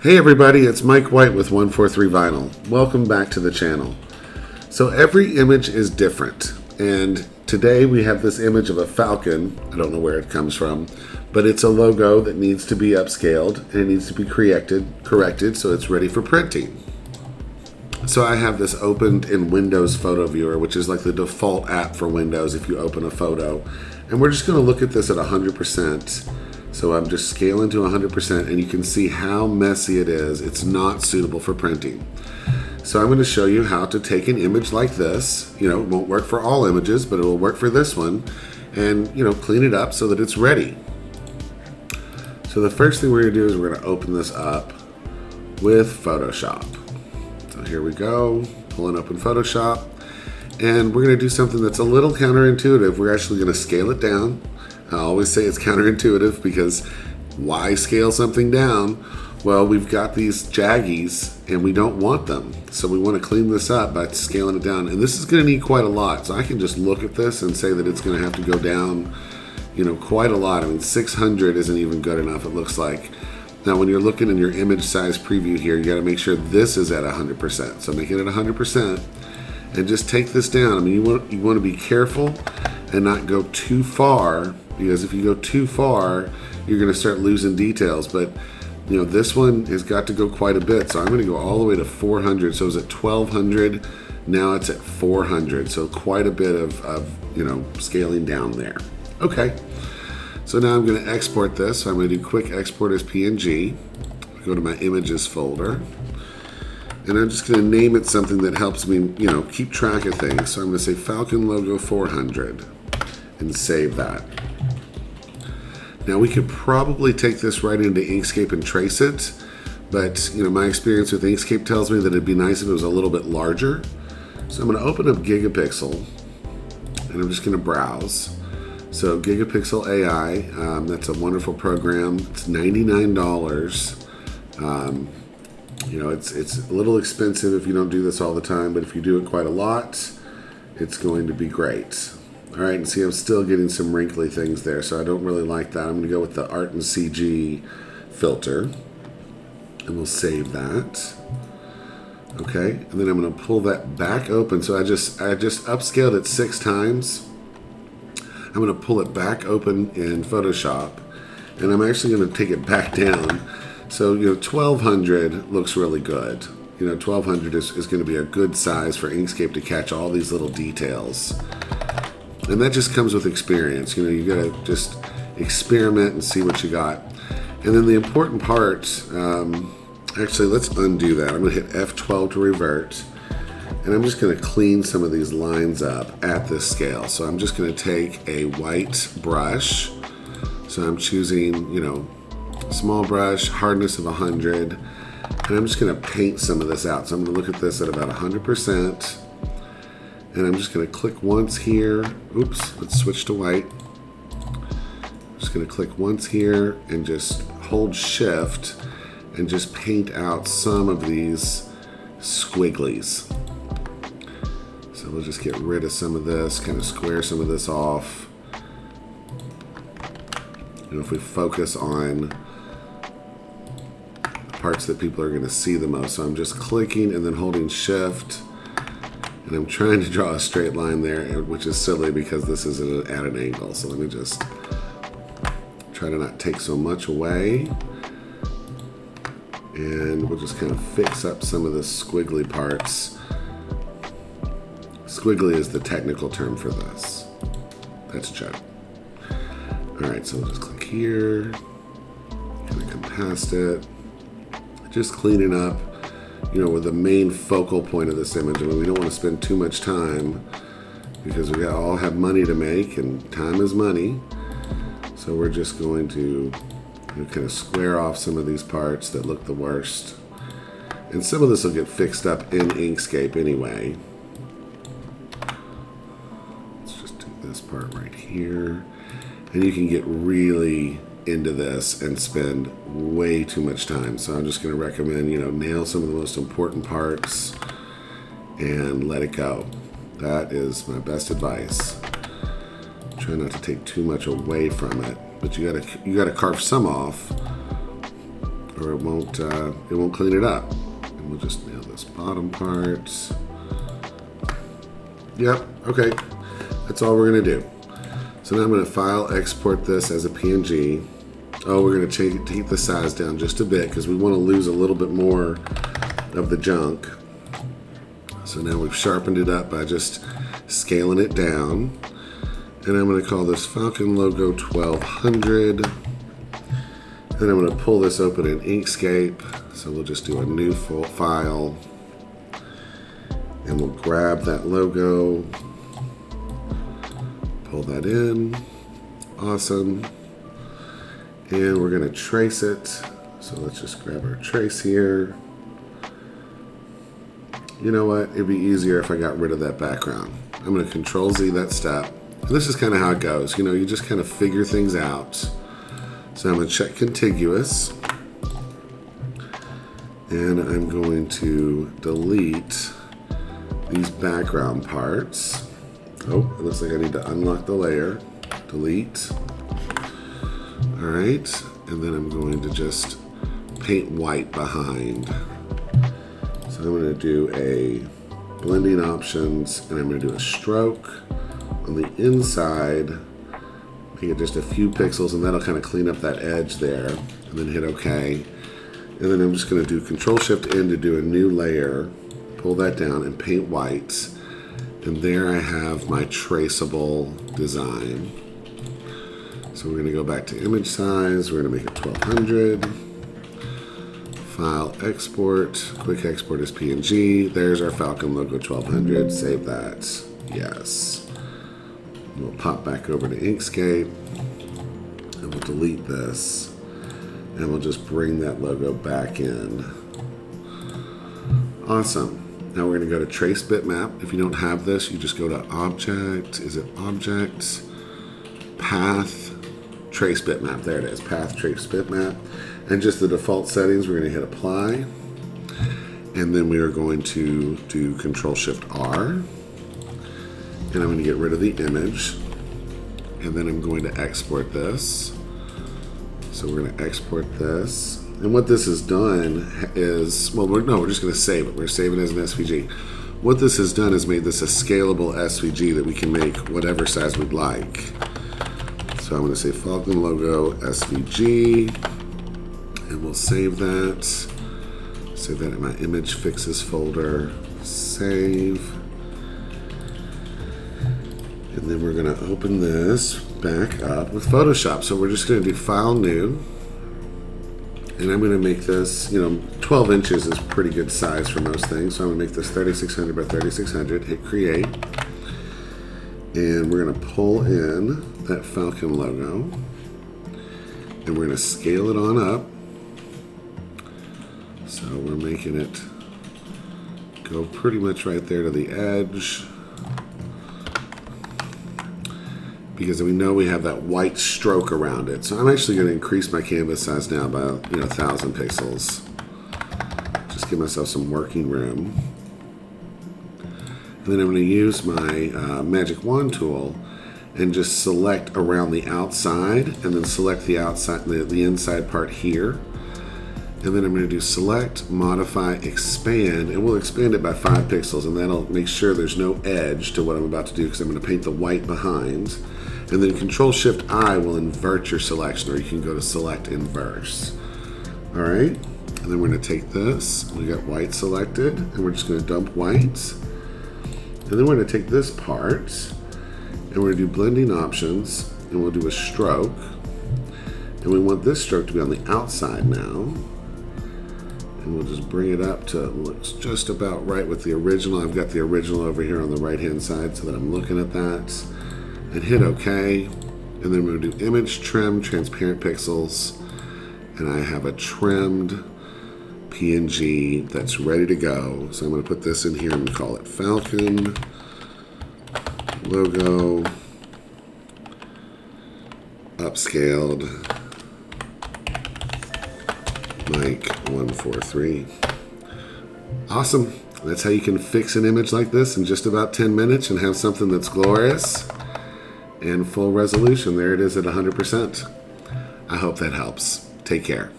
Hey everybody, it's Mike White with 143 Vinyl. Welcome back to the channel. So every image is different, and today we have this image of a falcon. I don't know where it comes from, but it's a logo that needs to be upscaled and it needs to be corrected so it's ready for printing. So I have this opened in Windows Photo Viewer, which is like the default app for Windows if you open a photo. And we're just going to look at this at 100%. So I'm just scaling to 100%, and you can see how messy it is. It's not suitable for printing. So I'm going to show you how to take an image like this. You know, it won't work for all images, but it will work for this one. And, clean it up so that it's ready. So the first thing we're going to do is we're going to open this up with Photoshop. So here we go, pulling open Photoshop. And we're going to do something that's a little counterintuitive. We're actually going to scale it down. I always say it's counterintuitive because why scale something down? Well, we've got these jaggies and we don't want them. So we want to clean this up by scaling it down. And this is going to need quite a lot. So I can just look at this and say that it's going to have to go down, quite a lot. I mean, 600 isn't even good enough, it looks like. Now, when you're looking in your image size preview here, you got to make sure this is at 100%. So make it at 100% and just take this down. I mean, you want to be careful and not go too far, because if you go too far, you're going to start losing details. But this one has got to go quite a bit, so I'm going to go all the way to 400. So it was at 1200, now it's at 400. So quite a bit of scaling down there. Okay, so now I'm going to export this. So I'm going to do quick export as PNG. Go to my images folder, and I'm just going to name it something that helps me keep track of things. So I'm going to say Falcon Logo 400 and save that. Now we could probably take this right into Inkscape and trace it, but my experience with Inkscape tells me that it'd be nice if it was a little bit larger. So I'm going to open up Gigapixel, and I'm just going to browse. So Gigapixel AI, that's a wonderful program. It's $99. It's a little expensive if you don't do this all the time, but if you do it quite a lot, it's going to be great. All right, and see, I'm still getting some wrinkly things there, so I don't really like that. I'm going to go with the Art and CG filter, and we'll save that. Okay, and then I'm going to pull that back open. So I just upscaled it 6 times. I'm going to pull it back open in Photoshop, and I'm actually going to take it back down. So 1200 looks really good. 1200 is going to be a good size for Inkscape to catch all these little details. And that just comes with experience. You got to just experiment and see what you got. And then the important part, actually, let's undo that. I'm going to hit F12 to revert. And I'm just going to clean some of these lines up at this scale. So I'm just going to take a white brush. So I'm choosing, small brush, hardness of 100. And I'm just going to paint some of this out. So I'm going to look at this at about 100%. And I'm just going to click once here. Oops, let's switch to white. I'm just going to click once here and just hold shift and just paint out some of these squigglies. So we'll just get rid of some of this, kind of square some of this off. If we focus on the parts that people are going to see the most. So I'm just clicking and then holding shift. And I'm trying to draw a straight line there, which is silly because this is at an angle. So let me just try to not take so much away. And we'll just kind of fix up some of the squiggly parts. Squiggly is the technical term for this. That's a joke. All right, so we'll just click here. Kind of come past it. Just cleaning up. With the main focal point of this image. I mean, we don't want to spend too much time because we all have money to make, and time is money. So we're just going to kind of square off some of these parts that look the worst. And some of this will get fixed up in Inkscape anyway. Let's just do this part right here. And you can get really into this and spend way too much time. So I'm just going to recommend, nail some of the most important parts and let it go. That is my best advice. Try not to take too much away from it, but you gotta carve some off or it won't clean it up. And we'll just nail this bottom part. Yep, okay. That's all we're gonna do. So now I'm gonna file export this as a PNG. Oh, we're gonna take the size down just a bit because we wanna lose a little bit more of the junk. So now we've sharpened it up by just scaling it down. And I'm gonna call this Falcon Logo 1200. Then I'm gonna pull this open in Inkscape. So we'll just do a new full file. And we'll grab that logo, pull that in, awesome. And we're gonna trace it. So let's just grab our trace here. You know what, it'd be easier if I got rid of that background. I'm gonna Control Z that step. And this is kind of how it goes. You know, you just kind of figure things out. So I'm gonna check contiguous. And I'm going to delete these background parts. Oh, it looks like I need to unlock the layer. Delete. All right, and then I'm going to just paint white behind. So I'm going to do a blending options, and I'm going to do a stroke on the inside. Make it just a few pixels, and that'll kind of clean up that edge there. And then hit OK. And then I'm just going to do Control-Shift-N to do a new layer. Pull that down and paint white. And there I have my traceable design. So we're going to go back to image size. We're going to make it 1200. File export. Quick export as PNG. There's our Falcon Logo 1200. Save that. Yes. We'll pop back over to Inkscape. And we'll delete this. And we'll just bring that logo back in. Awesome. Now we're going to go to Trace Bitmap. If you don't have this, you just go to Object. Is it Object? Path. Trace Bitmap. There it is. Path Trace Bitmap. And just the default settings, we're going to hit Apply. And then we are going to do Control-Shift-R. And I'm going to get rid of the image. And then I'm going to export this. So we're going to export this. And what this has done is, well, we're just going to save it. We're saving it as an SVG. What this has done is made this a scalable SVG that we can make whatever size we'd like. So I'm going to say Falcon Logo SVG, and we'll save that. Save that in my image fixes folder. Save. And then we're going to open this back up with Photoshop. So we're just going to do File New. And I'm going to make this, 12 inches is pretty good size for most things. So I'm going to make this 3600 by 3600. Hit Create. And we're going to pull in that Falcon logo. And we're going to scale it on up. So we're making it go pretty much right there to the edge. Because we know we have that white stroke around it. So I'm actually going to increase my canvas size now by 1,000 pixels. Just give myself some working room. And then I'm going to use my magic wand tool and just select around the outside, and then select the outside, the inside part here. And then I'm going to do Select, Modify, Expand, and we'll expand it by 5 pixels, and that'll make sure there's no edge to what I'm about to do, because I'm going to paint the white behind. And then Control-Shift-I will invert your selection, or you can go to Select Inverse. All right, and then we're going to take this. We got white selected, and we're just going to dump white. And then we're going to take this part, and we're going to do Blending Options, and we'll do a stroke. And we want this stroke to be on the outside now. And we'll just bring it up to it looks just about right with the original. I've got the original over here on the right-hand side so that I'm looking at that. And hit OK. And then we're going to do Image Trim Transparent Pixels. And I have a trimmed PNG that's ready to go. So I'm going to put this in here and call it Falcon Logo Upscaled Mike 143. Awesome. That's how you can fix an image like this in just about 10 minutes and have something that's glorious and full resolution. There it is at 100%. I hope that helps. Take care.